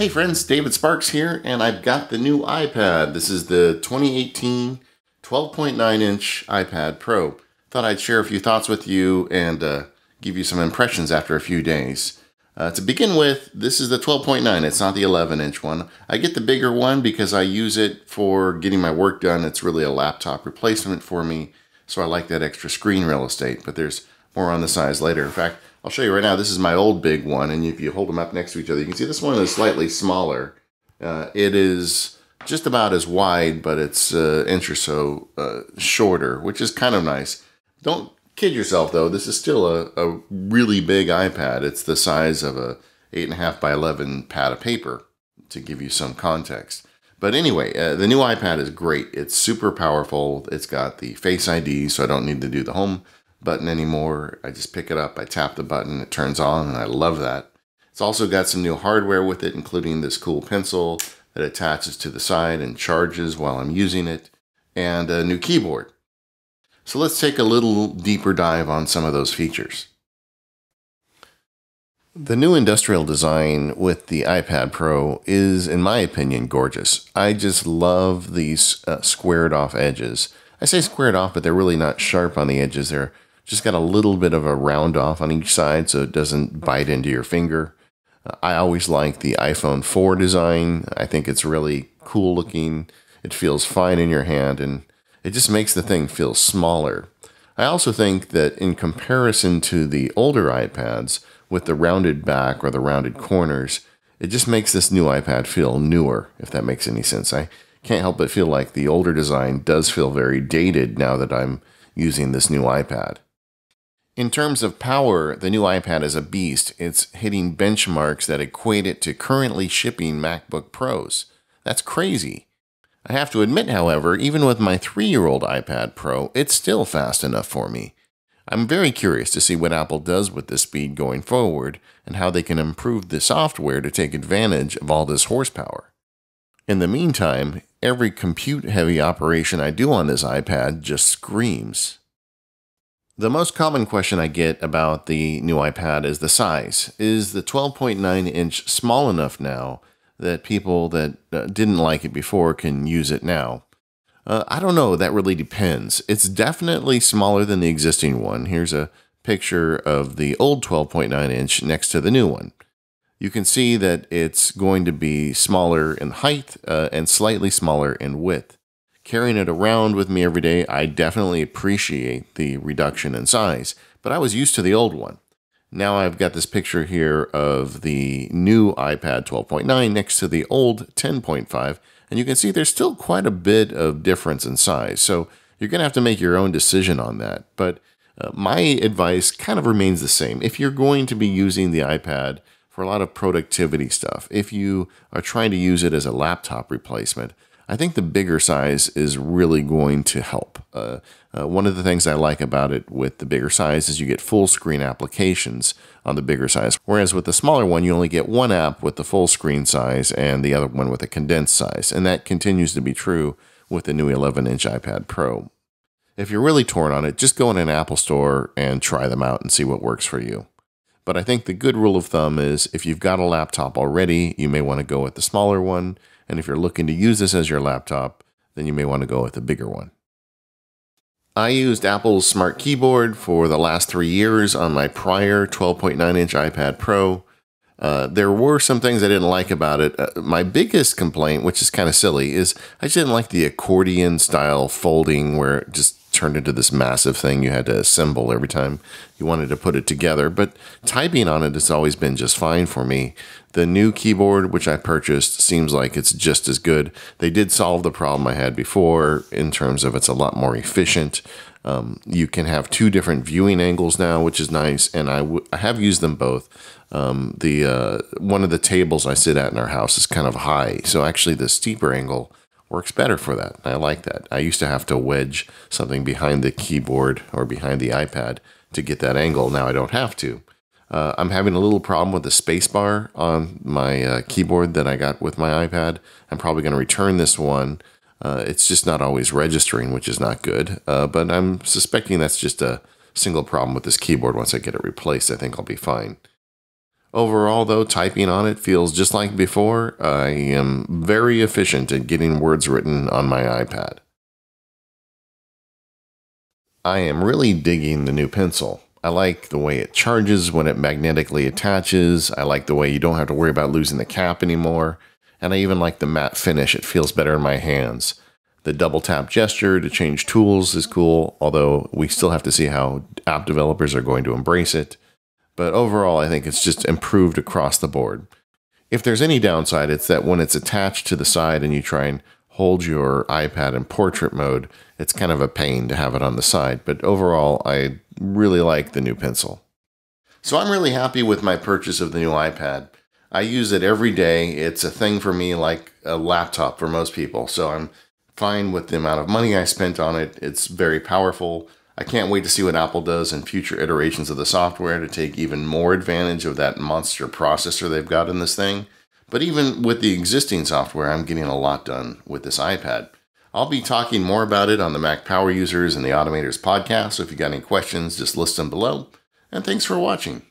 Hey friends, David Sparks here, and I've got the new iPad. This is the 2018 12.9-inch iPad Pro. Thought I'd share a few thoughts with you and give you some impressions after a few days. To begin with, this is the 12.9. It's not the 11-inch one. I get the bigger one because I use it for getting my work done. It's really a laptop replacement for me, so I like that extra screen real estate, but there's more on the size later. In fact, I'll show you right now. This is my old big one, and if you hold them up next to each other, you can see this one is slightly smaller. It is just about as wide, but it's an inch or so shorter, which is kind of nice. Don't kid yourself, though. This is still a really big iPad. It's the size of a 8.5 by 11 pad of paper, to give you some context. But anyway, the new iPad is great. It's super powerful. It's got the Face ID, so I don't need to do the home button anymore. I just pick it up, I tap the button, it turns on, and I love that. It's also got some new hardware with it, including this cool pencil that attaches to the side and charges while I'm using it, and a new keyboard. So let's take a little deeper dive on some of those features. The new industrial design with the iPad Pro is, in my opinion, gorgeous. I just love these squared off edges. I say squared off, but they're really not sharp on the edges. They're just got a little bit of a round off on each side so it doesn't bite into your finger. I always like the iPhone 4 design. I think it's really cool looking. It feels fine in your hand, and it just makes the thing feel smaller. I also think that in comparison to the older iPads with the rounded back or the rounded corners, it just makes this new iPad feel newer, if that makes any sense. I can't help but feel like the older design does feel very dated now that I'm using this new iPad. In terms of power, the new iPad is a beast. It's hitting benchmarks that equate it to currently shipping MacBook Pros. That's crazy. I have to admit, however, even with my 3-year-old iPad Pro, it's still fast enough for me. I'm very curious to see what Apple does with this speed going forward and how they can improve the software to take advantage of all this horsepower. In the meantime, every compute-heavy operation I do on this iPad just screams. The most common question I get about the new iPad is the size. Is the 12.9-inch small enough now that people that didn't like it before can use it now? I don't know. That really depends. It's definitely smaller than the existing one. Here's a picture of the old 12.9-inch next to the new one. You can see that it's going to be smaller in height and slightly smaller in width. Carrying it around with me every day, I definitely appreciate the reduction in size, but I was used to the old one. Now I've got this picture here of the new iPad 12.9 next to the old 10.5, and you can see there's still quite a bit of difference in size, so you're going to have to make your own decision on that. But my advice kind of remains the same. If you're going to be using the iPad for a lot of productivity stuff, if you are trying to use it as a laptop replacement, I think the bigger size is really going to help. One of the things I like about it with the bigger size is you get full screen applications on the bigger size, whereas with the smaller one, you only get one app with the full screen size and the other one with a condensed size, and that continues to be true with the new 11-inch iPad Pro. If you're really torn on it, just go in an Apple store and try them out and see what works for you. But I think the good rule of thumb is if you've got a laptop already, you may want to go with the smaller one. And if you're looking to use this as your laptop, then you may want to go with the bigger one. I used Apple's Smart Keyboard for the last 3 years on my prior 12.9-inch iPad Pro. There were some things I didn't like about it. My biggest complaint, which is kind of silly, is I just didn't like the accordion-style folding where it just turned into this massive thing you had to assemble every time you wanted to put it together. But typing on it has always been just fine for me. The new keyboard, which I purchased, seems like it's just as good. They did solve the problem I had before in terms of it's a lot more efficient. You can have 2 different viewing angles now, which is nice, and I have used them both. One of the tables I sit at in our house is kind of high, so actually the steeper angle works better for that. I like that. I used to have to wedge something behind the keyboard or behind the iPad to get that angle. Now I don't have to. I'm having a little problem with the spacebar on my keyboard that I got with my iPad. I'm probably going to return this one. It's just not always registering, which is not good. But I'm suspecting that's just a single problem with this keyboard. Once I get it replaced, I think I'll be fine. Overall, though, typing on it feels just like before. I am very efficient at getting words written on my iPad. I am really digging the new pencil. I like the way it charges when it magnetically attaches. I like the way you don't have to worry about losing the cap anymore. And I even like the matte finish. It feels better in my hands. The double tap gesture to change tools is cool, although we still have to see how app developers are going to embrace it. But overall, I think it's just improved across the board. If there's any downside, it's that when it's attached to the side and you try and hold your iPad in portrait mode, it's kind of a pain to have it on the side. But overall, I really like the new pencil. So I'm really happy with my purchase of the new iPad. I use it every day. It's a thing for me like a laptop for most people. So I'm fine with the amount of money I spent on it. It's very powerful. I can't wait to see what Apple does in future iterations of the software to take even more advantage of that monster processor they've got in this thing. But even with the existing software, I'm getting a lot done with this iPad. I'll be talking more about it on the Mac Power Users and the Automators podcast, so if you got any questions, just list them below. And thanks for watching.